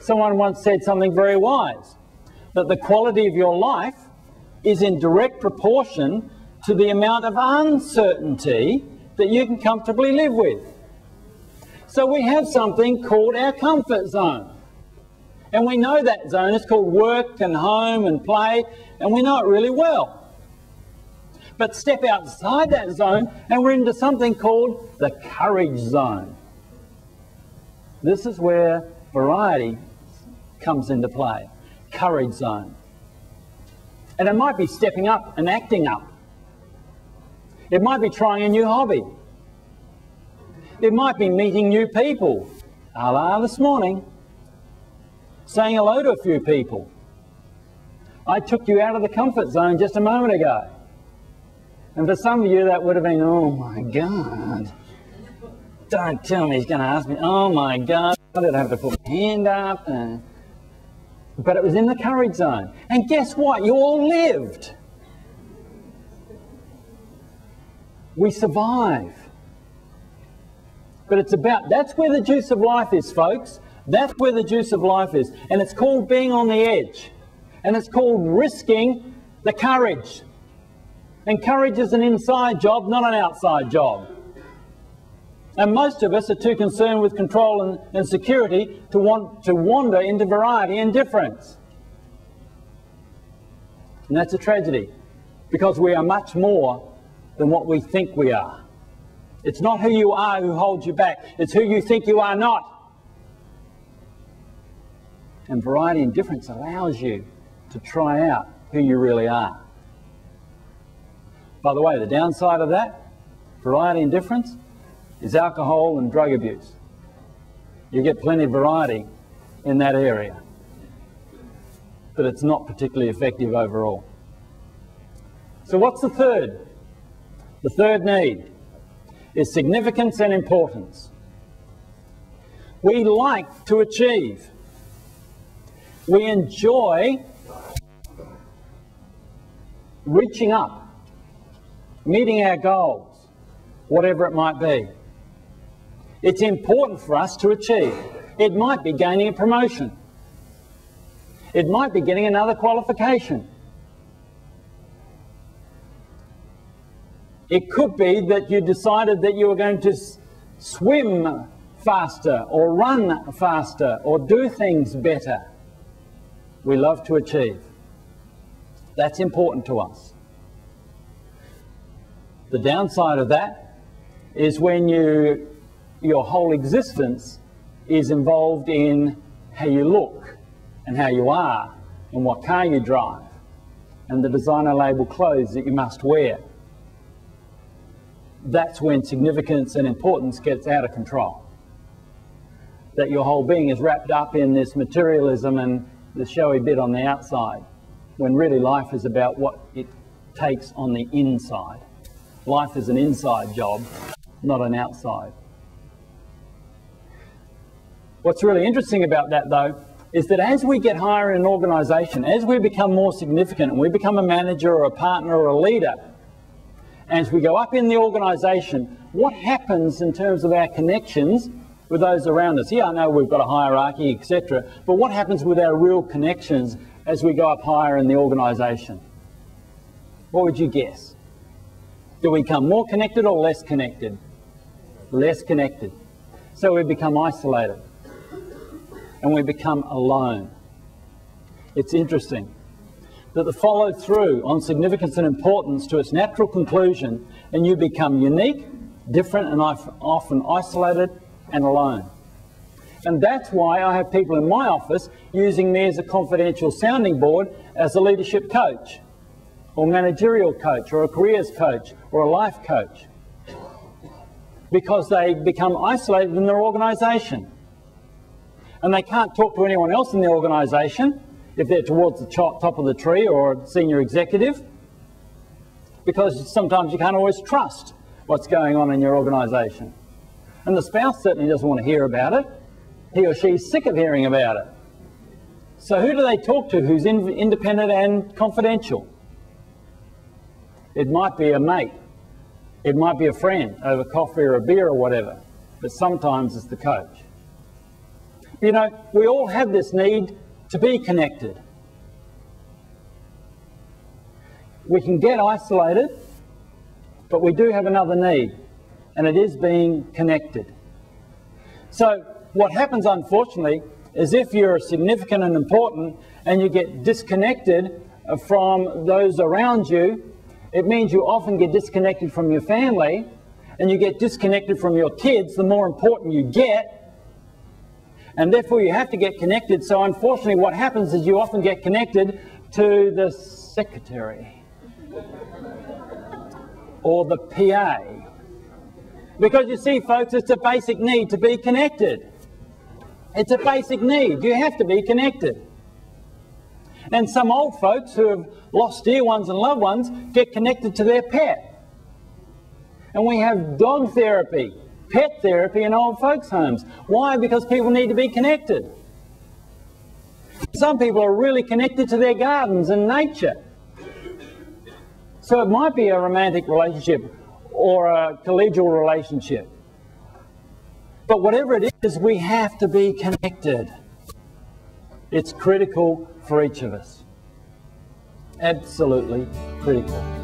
Someone once said something very wise, that the quality of your life is in direct proportion to the amount of uncertainty that you can comfortably live with. So we have something called our comfort zone. And we know that zone is called work and home and play, and we know it really well. But step outside that zone and we're into something called the courage zone. This is where variety comes into play. Courage zone. And it might be stepping up and acting up. It might be trying a new hobby. It might be meeting new people, a la this morning. Saying hello to a few people. I took you out of the comfort zone just a moment ago. And for some of you that would have been, oh my God. Don't tell me he's going to ask me, oh my God, I did have to put my hand up. But it was in the courage zone. And guess what? You all lived. We survive. But it's about, that's where the juice of life is, folks. That's where the juice of life is. And it's called being on the edge. And it's called risking the courage. And courage is an inside job, not an outside job. And most of us are too concerned with control and security to want to wander into variety and difference. And that's a tragedy, because we are much more than what we think we are. It's not who you are who holds you back. It's who you think you are not. And variety and difference allows you to try out who you really are. By the way, the downside of that, variety and difference, is alcohol and drug abuse. You get plenty of variety in that area, but it's not particularly effective overall. So what's the third? The third need is significance and importance. We like to achieve. We enjoy reaching up, meeting our goals, whatever it might be. It's important for us to achieve. It might be gaining a promotion. It might be getting another qualification. It could be that you decided that you were going to swim faster or run faster or do things better. We love to achieve. That's important to us. The downside of that is when your whole existence is involved in how you look and how you are and what car you drive and the designer label clothes that you must wear. That's when significance and importance gets out of control. That your whole being is wrapped up in this materialism and the showy bit on the outside, when really life is about what it takes on the inside. Life is an inside job, not an outside. What's really interesting about that, though, is that as we get higher in an organisation, as we become more significant and we become a manager or a partner or a leader, as we go up in the organisation, what happens in terms of our connections with those around us? Yeah, I know we've got a hierarchy, etc., but what happens with our real connections as we go up higher in the organisation? What would you guess? Do we become more connected or less connected? Less connected. So we become isolated and we become alone. It's interesting that the follow through on significance and importance to its natural conclusion, and you become unique, different, and often isolated and alone. And that's why I have people in my office using me as a confidential sounding board as a leadership coach, or managerial coach, or a careers coach, or a life coach, because they become isolated in their organisation. And they can't talk to anyone else in the organisation if they're towards the top of the tree or a senior executive, because sometimes you can't always trust what's going on in your organisation. And the spouse certainly doesn't want to hear about it. He or she's sick of hearing about it. So who do they talk to who's independent and confidential? It might be a mate. It might be a friend over coffee or a beer or whatever. But sometimes it's the coach. You know, we all have this need to be connected. We can get isolated, but we do have another need, and it is being connected. So what happens, unfortunately, is if you're significant and important and you get disconnected from those around you, it means you often get disconnected from your family, and you get disconnected from your kids the more important you get, and therefore you have to get connected. So unfortunately what happens is you often get connected to the secretary or the PA. Because you see, folks, it's a basic need to be connected. It's a basic need. You have to be connected. And some old folks who have lost dear ones and loved ones get connected to their pet. And we have dog therapy, pet therapy in old folks' homes. Why? Because people need to be connected. Some people are really connected to their gardens and nature. So it might be a romantic relationship or a collegial relationship. But whatever it is, we have to be connected. It's critical for each of us. Absolutely critical.